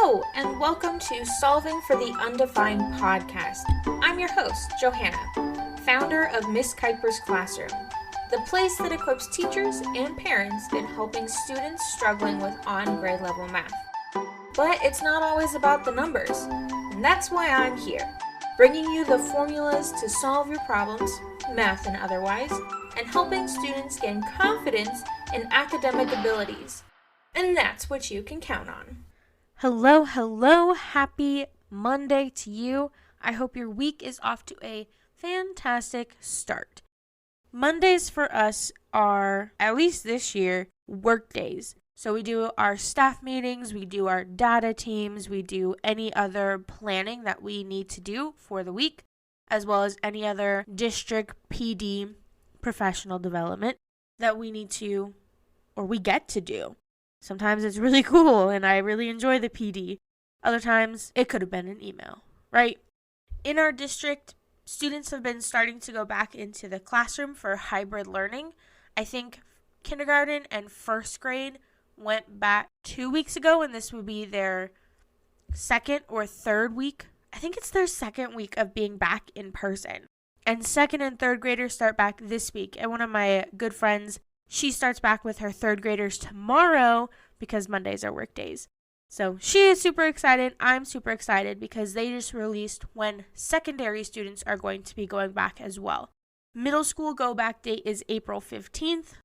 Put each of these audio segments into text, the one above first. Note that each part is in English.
Hello, and welcome to Solving for the Undefined podcast. I'm your host, Johanna, founder of Miss Kuiper's Classroom, the place that equips teachers and parents in helping students struggling with on-grade level math. But it's not always about the numbers, and that's why I'm here, bringing you the formulas to solve your problems, math and otherwise, and helping students gain confidence in academic abilities. And that's what you can count on. Hello, happy Monday to you. I hope your week is off to a fantastic start. Mondays for us are, at least this year, work days. So we do our staff meetings, we do our data teams, we do any other planning that we need to do for the week, as well as any other district PD professional development that we need to, or we get to do. Sometimes it's really cool and I really enjoy the PD. Other times it could have been an email, right? In our district, students have been starting to go back into the classroom for hybrid learning. I think kindergarten and first grade went back 2 weeks ago, and this would be their second or third week. I think it's their second week of being back in person. And second and third graders start back this week. And one of my good friends, she starts back with her third graders tomorrow because Mondays are work days. So she is super excited. I'm super excited because they just released when secondary students are going to be going back as well. Middle school go back date is April 15th,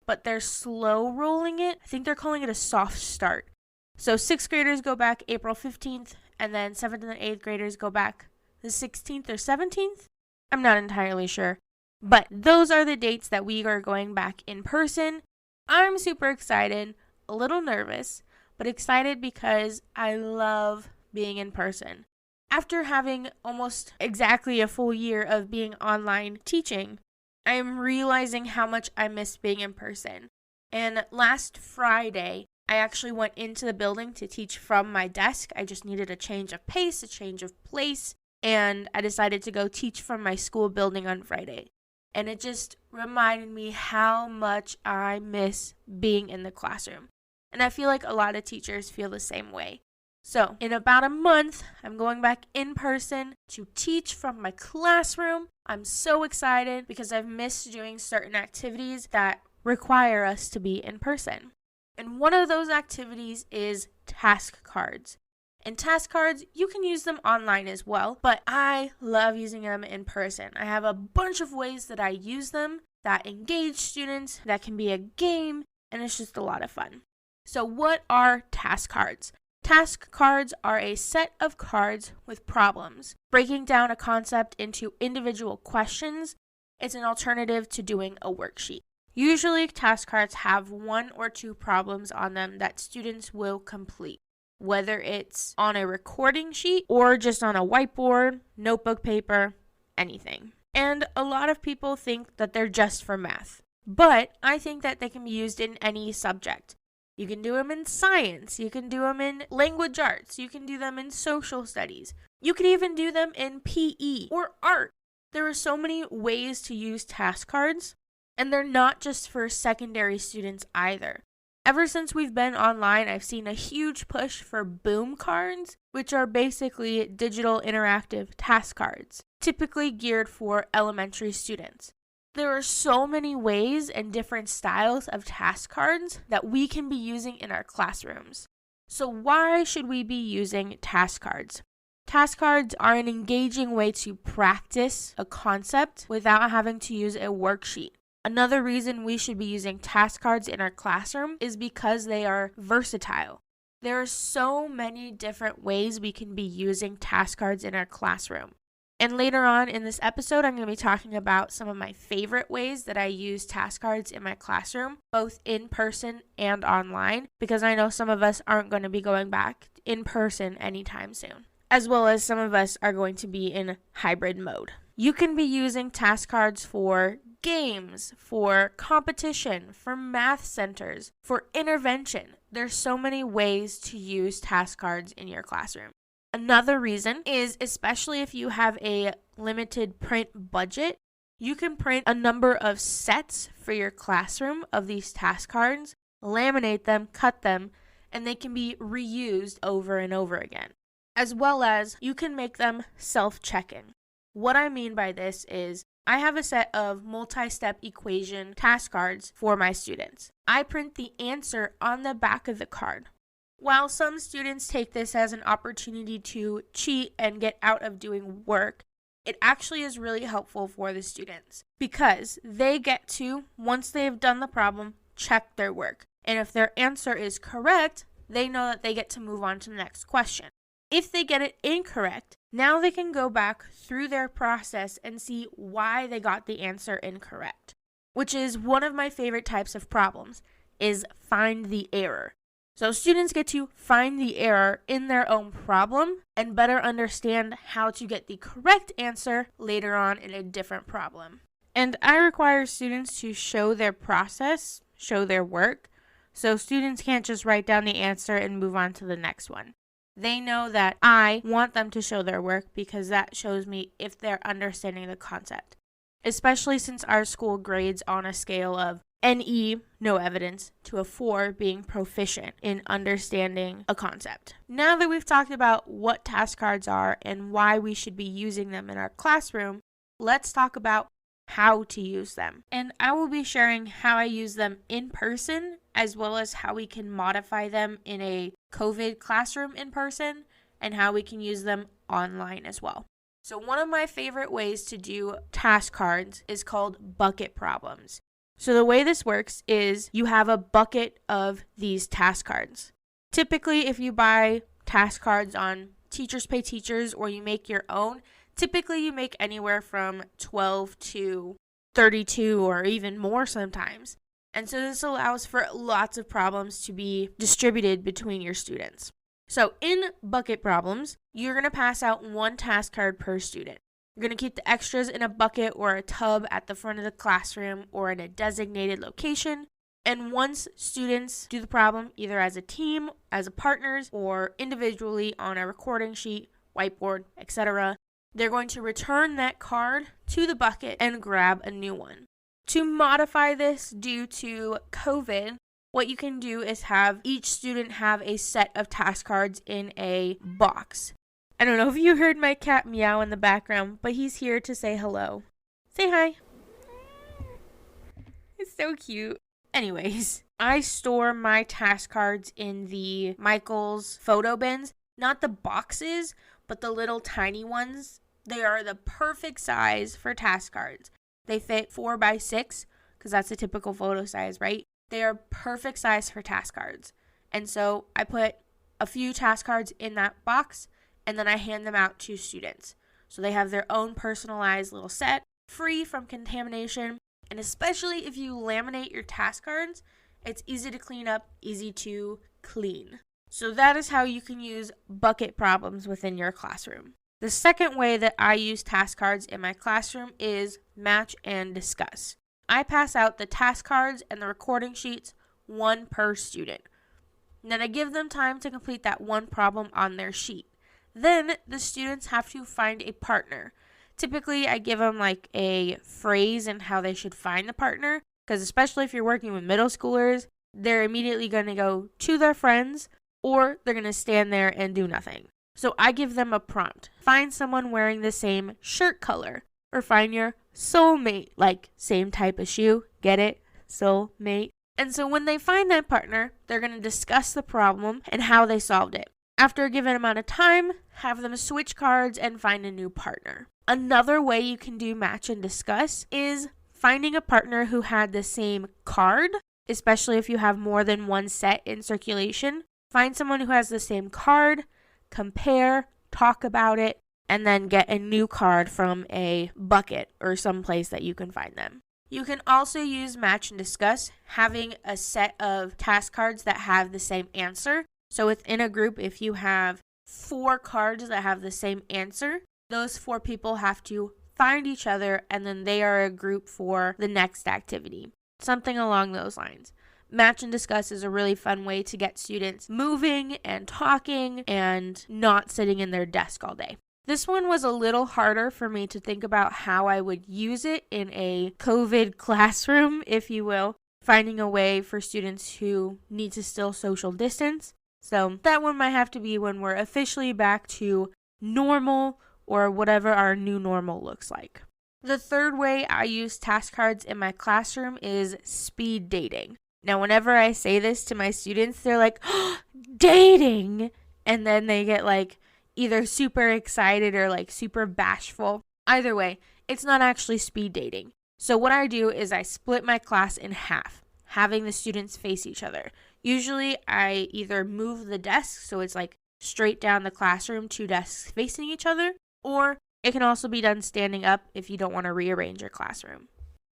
but they're slow rolling it. I think they're calling it a soft start. So sixth graders go back April 15th, and then 7th and 8th graders go back the 16th or 17th. I'm not entirely sure. But those are the dates that we are going back in person. I'm super excited, a little nervous, but excited because I love being in person. After having almost exactly a full year of being online teaching, I am realizing how much I miss being in person. And last Friday, I actually went into the building to teach from my desk. I just needed a change of pace, a change of place, and I decided to go teach from my school building on Friday. And it just reminded me how much I miss being in the classroom. And I feel like a lot of teachers feel the same way. So in about a month, I'm going back in person to teach from my classroom. I'm so excited because I've missed doing certain activities that require us to be in person. And one of those activities is task cards. And task cards, you can use them online as well, but I love using them in person. I have a bunch of ways that I use them that engage students, that can be a game, and it's just a lot of fun. So what are task cards? Task cards are a set of cards with problems. Breaking down a concept into individual questions, it's an alternative to doing a worksheet. Usually, task cards have 1 or 2 problems on them that students will complete, whether it's on a recording sheet or just on a whiteboard, notebook paper, anything. And a lot of people think that they're just for math, but I think that they can be used in any subject. You can do them in science, you can do them in language arts, you can do them in social studies, you can even do them in PE or art. There are so many ways to use task cards, and they're not just for secondary students either. Ever since we've been online, I've seen a huge push for boom cards, which are basically digital interactive task cards, typically geared for elementary students. There are so many ways and different styles of task cards that we can be using in our classrooms. So why should we be using task cards? Task cards are an engaging way to practice a concept without having to use a worksheet. Another reason we should be using task cards in our classroom is because they are versatile. There are so many different ways we can be using task cards in our classroom. And later on in this episode, I'm going to be talking about some of my favorite ways that I use task cards in my classroom, both in person and online, because I know some of us aren't going to be going back in person anytime soon, as well as some of us are going to be in hybrid mode. You can be using task cards for games, for competition, for math centers, for intervention. There's so many ways to use task cards in your classroom. Another reason is, especially if you have a limited print budget, you can print a number of sets for your classroom of these task cards, laminate them, cut them, and they can be reused over and over again. As well as you can make them self-checking. What I mean by this is I have a set of multi-step equation task cards for my students. I print the answer on the back of the card. While some students take this as an opportunity to cheat and get out of doing work, it actually is really helpful for the students because they get to, once they've done the problem, check their work. And if their answer is correct, they know that they get to move on to the next question. If they get it incorrect, now they can go back through their process and see why they got the answer incorrect, which is one of my favorite types of problems, is find the error. So students get to find the error in their own problem and better understand how to get the correct answer later on in a different problem. And I require students to show their process, show their work, so students can't just write down the answer and move on to the next one. They know that I want them to show their work because that shows me if they're understanding the concept, especially since our school grades on a scale of NE, no evidence, to a 4 being proficient in understanding a concept. Now that we've talked about what task cards are and why we should be using them in our classroom, let's talk about how to use them. And I will be sharing how I use them in person as well as how we can modify them in a COVID classroom in person and how we can use them online as well. So one of my favorite ways to do task cards is called bucket problems. So the way this works is you have a bucket of these task cards. Typically, if you buy task cards on Teachers Pay Teachers or you make your own, typically you make anywhere from 12 to 32 or even more sometimes. And so this allows for lots of problems to be distributed between your students. So in bucket problems, you're going to pass out one task card per student. You're going to keep the extras in a bucket or a tub at the front of the classroom or in a designated location. And once students do the problem, either as a team, as a partners, or individually on a recording sheet, whiteboard, etc., they're going to return that card to the bucket and grab a new one. To modify this due to COVID, what you can do is have each student have a set of task cards in a box. I don't know if you heard my cat meow in the background, but he's here to say hello. Say hi. It's so cute. Anyways, I store my task cards in the Michaels photo bins. Not the boxes, but the little tiny ones. They are the perfect size for task cards. They fit 4x6, because that's a typical photo size, right? They are perfect size for task cards. And so I put a few task cards in that box, and then I hand them out to students. So they have their own personalized little set, free from contamination. And especially if you laminate your task cards, it's easy to clean up, easy to clean. So that is how you can use bucket problems within your classroom. The second way that I use task cards in my classroom is match and discuss. I pass out the task cards and the recording sheets, one per student. And then I give them time to complete that one problem on their sheet. Then the students have to find a partner. Typically, I give them like a phrase and how they should find the partner, because especially if you're working with middle schoolers, they're immediately going to go to their friends or they're going to stand there and do nothing. So I give them a prompt. Find someone wearing the same shirt color, or find your soulmate, like same type of shoe. Get it? Soulmate. And so when they find that partner, they're going to discuss the problem and how they solved it. After a given amount of time, have them switch cards and find a new partner. Another way you can do match and discuss is finding a partner who had the same card, especially if you have more than one set in circulation. Find someone who has the same card, compare, talk about it, and then get a new card from a bucket or someplace that you can find them. You can also use match and discuss, having a set of task cards that have the same answer. So within a group, if you have 4 cards that have the same answer, those 4 people have to find each other and then they are a group for the next activity. Something along those lines. Match and discuss is a really fun way to get students moving and talking and not sitting in their desk all day. This one was a little harder for me to think about how I would use it in a COVID classroom, if you will, finding a way for students who need to still social distance So that one might have to be when we're officially back to normal or whatever our new normal looks like. The third way I use task cards in my classroom is speed dating. Now, whenever I say this to my students, they're like, oh, dating! And then they get like either super excited or like super bashful. Either way, it's not actually speed dating. So what I do is I split my class in half, having the students face each other. Usually I either move the desks so it's like straight down the classroom, 2 desks facing each other, or it can also be done standing up if you don't want to rearrange your classroom.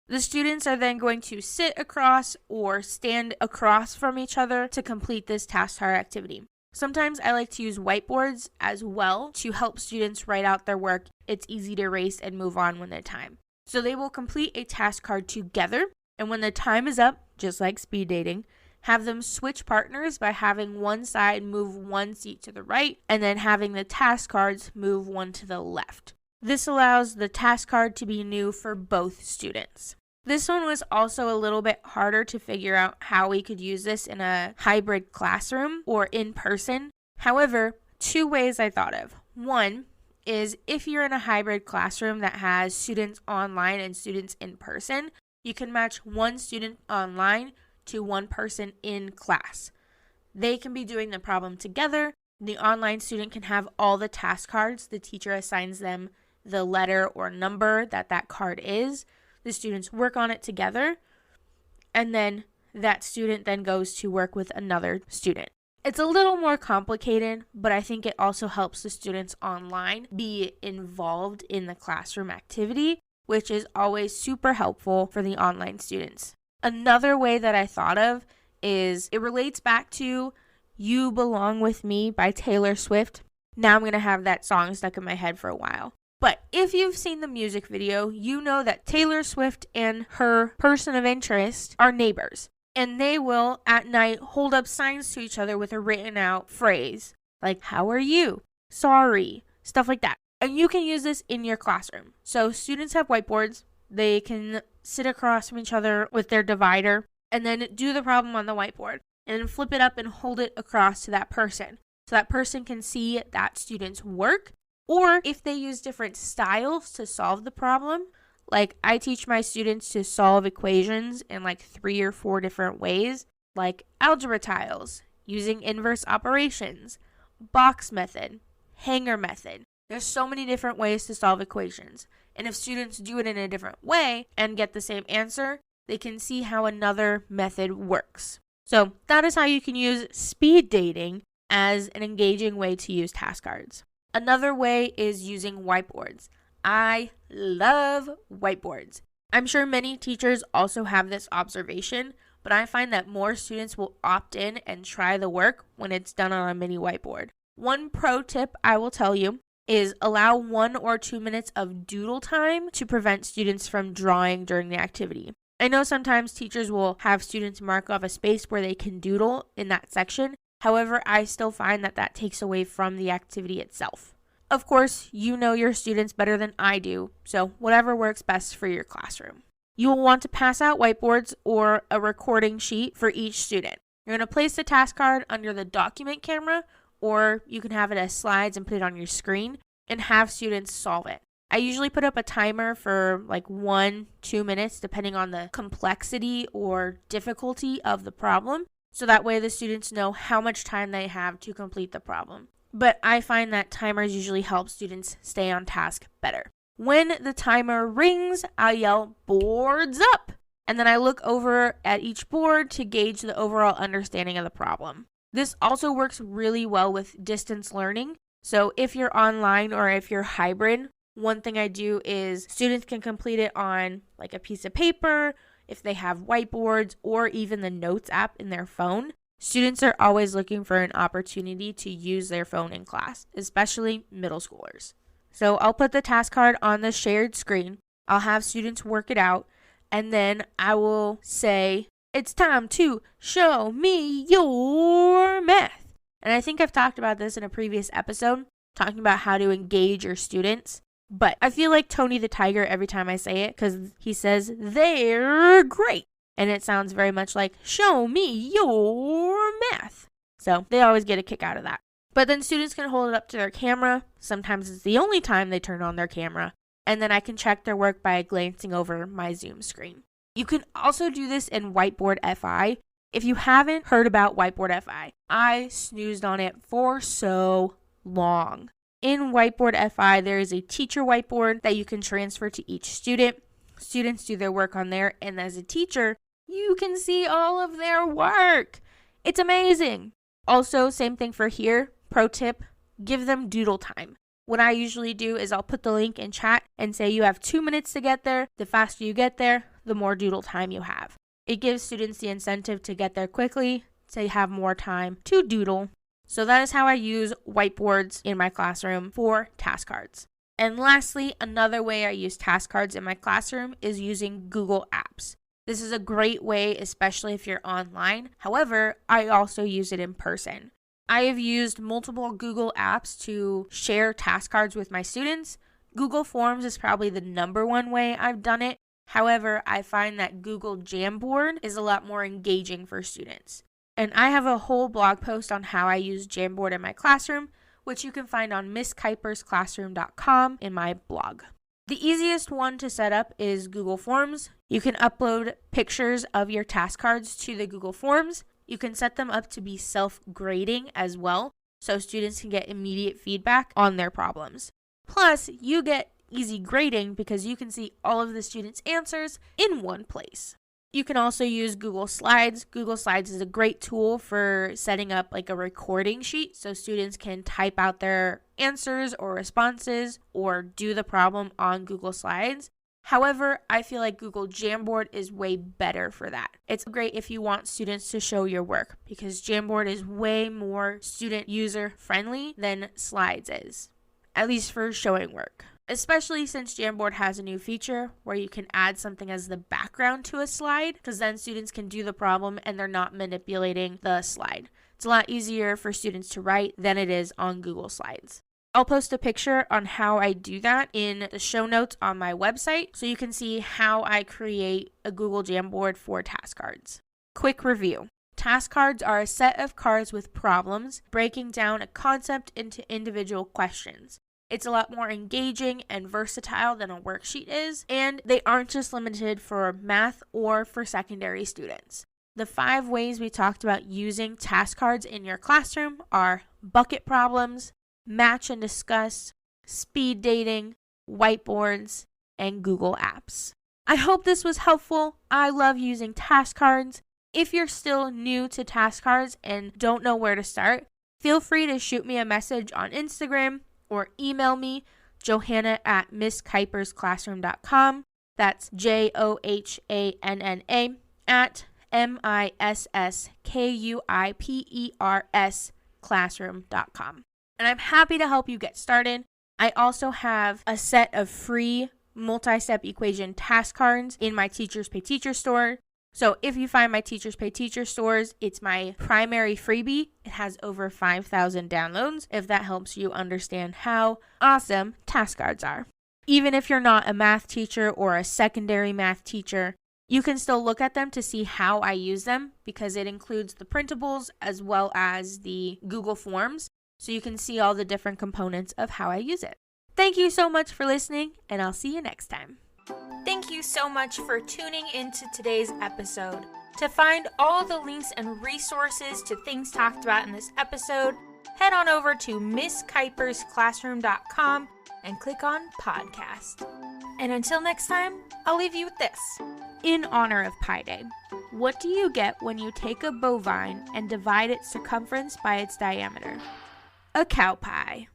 The students are then going to sit across or stand across from each other to complete this task card activity. Sometimes I like to use whiteboards as well to help students write out their work. It's easy to erase and move on when they're time. So they will complete a task card together, and when the time is up, just like speed dating, have them switch partners by having one side move 1 seat to the right and then having the task cards move 1 to the left. This allows the task card to be new for both students. This one was also a little bit harder to figure out how we could use this in a hybrid classroom or in person. However, 2 ways I thought of. One is if you're in a hybrid classroom that has students online and students in person, you can match 1 student online to 1 person in class. They can be doing the problem together. The online student can have all the task cards. The teacher assigns them the letter or number that card is. The students work on it together, and then that student then goes to work with another student. It's a little more complicated, but I think it also helps the students online be involved in the classroom activity, which is always super helpful for the online students. Another way that I thought of is it relates back to You Belong With Me by Taylor Swift. Now I'm going to have that song stuck in my head for a while. But if you've seen the music video, you know that Taylor Swift and her person of interest are neighbors. And they will, at night, hold up signs to each other with a written out phrase. Like, how are you? Sorry. Stuff like that. And you can use this in your classroom. So students have whiteboards. They can sit across from each other with their divider and then do the problem on the whiteboard. And then flip it up and hold it across to that person. So that person can see that student's work. Or if they use different styles to solve the problem, like I teach my students to solve equations in like 3 or 4 different ways, like algebra tiles, using inverse operations, box method, hanger method. There's so many different ways to solve equations. And if students do it in a different way and get the same answer, they can see how another method works. So that is how you can use speed dating as an engaging way to use task cards. Another way is using whiteboards. I love whiteboards. I'm sure many teachers also have this observation, but I find that more students will opt in and try the work when it's done on a mini whiteboard. One pro tip I will tell you is allow 1 or 2 minutes of doodle time to prevent students from drawing during the activity. I know sometimes teachers will have students mark off a space where they can doodle in that section. However, I still find that takes away from the activity itself. Of course, you know your students better than I do, so whatever works best for your classroom. You will want to pass out whiteboards or a recording sheet for each student. You're going to place the task card under the document camera, or you can have it as slides and put it on your screen and have students solve it. I usually put up a timer for like 1-2 minutes, depending on the complexity or difficulty of the problem. So that way the students know how much time they have to complete the problem. But I find that timers usually help students stay on task better. When the timer rings, I yell, "Boards up!" And then I look over at each board to gauge the overall understanding of the problem. This also works really well with distance learning. So if you're online or if you're hybrid, one thing I do is students can complete it on like a piece of paper, if they have whiteboards or even the Notes app in their phone. Students are always looking for an opportunity to use their phone in class, especially middle schoolers. So I'll put the task card on the shared screen. I'll have students work it out, and then I will say, "It's time to show me your math." And I think I've talked about this in a previous episode, talking about how to engage your students. But I feel like Tony the Tiger every time I say it, because he says, "They're great." And it sounds very much like, "Show me your math." So they always get a kick out of that. But then students can hold it up to their camera. Sometimes it's the only time they turn on their camera. And then I can check their work by glancing over my Zoom screen. You can also do this in Whiteboard FI. If you haven't heard about Whiteboard FI, I snoozed on it for so long. In Whiteboard FI, there is a teacher whiteboard that you can transfer to each student. Students do their work on there, and as a teacher, you can see all of their work. It's amazing. Also, same thing for here. Pro tip, give them doodle time. What I usually do is I'll put the link in chat and say you have 2 minutes to get there. The faster you get there, the more doodle time you have. It gives students the incentive to get there quickly, to have more time to doodle. So that is how I use whiteboards in my classroom for task cards. And lastly, another way I use task cards in my classroom is using Google Apps. This is a great way, especially if you're online. However, I also use it in person. I have used multiple Google Apps to share task cards with my students. Google Forms is probably the number one way I've done it. However, I find that Google Jamboard is a lot more engaging for students. And I have a whole blog post on how I use Jamboard in my classroom, which you can find on MissKuipersClassroom.com in my blog. The easiest one to set up is Google Forms. You can upload pictures of your task cards to the Google Forms. You can set them up to be self-grading as well, so students can get immediate feedback on their problems. Plus, you get easy grading because you can see all of the students' answers in one place. You can also use Google Slides. Google Slides is a great tool for setting up like a recording sheet so students can type out their answers or responses or do the problem on Google Slides. However, I feel like Google Jamboard is way better for that. It's great if you want students to show your work because Jamboard is way more student user friendly than Slides is, at least for showing work. Especially since Jamboard has a new feature where you can add something as the background to a slide because then students can do the problem and they're not manipulating the slide. It's a lot easier for students to write than it is on Google Slides. I'll post a picture on how I do that in the show notes on my website so you can see how I create a Google Jamboard for task cards. Quick review. Task cards are a set of cards with problems, breaking down a concept into individual questions. It's a lot more engaging and versatile than a worksheet is, and they aren't just limited for math or for secondary students. The 5 ways we talked about using task cards in your classroom are bucket problems, match and discuss, speed dating, whiteboards, and Google Apps. I hope this was helpful. I love using task cards. If you're still new to task cards and don't know where to start, feel free to shoot me a message on Instagram or email me, Johanna@MissKuipersClassroom.com. That's JOHANNA at MISSKUIPERS classroom.com. And I'm happy to help you get started. I also have a set of free multi-step equation task cards in my Teachers Pay Teacher store. So if you find my Teachers Pay Teacher stores, it's my primary freebie. It has over 5,000 downloads if that helps you understand how awesome task cards are. Even if you're not a math teacher or a secondary math teacher, you can still look at them to see how I use them because it includes the printables as well as the Google Forms. So you can see all the different components of how I use it. Thank you so much for listening, and I'll see you next time. Thank you so much for tuning into today's episode. To find all the links and resources to things talked about in this episode, head on over to MissKuipersClassroom.com and click on podcast. And until next time, I'll leave you with this. In honor of Pi Day, what do you get when you take a bovine and divide its circumference by its diameter? A cow pie.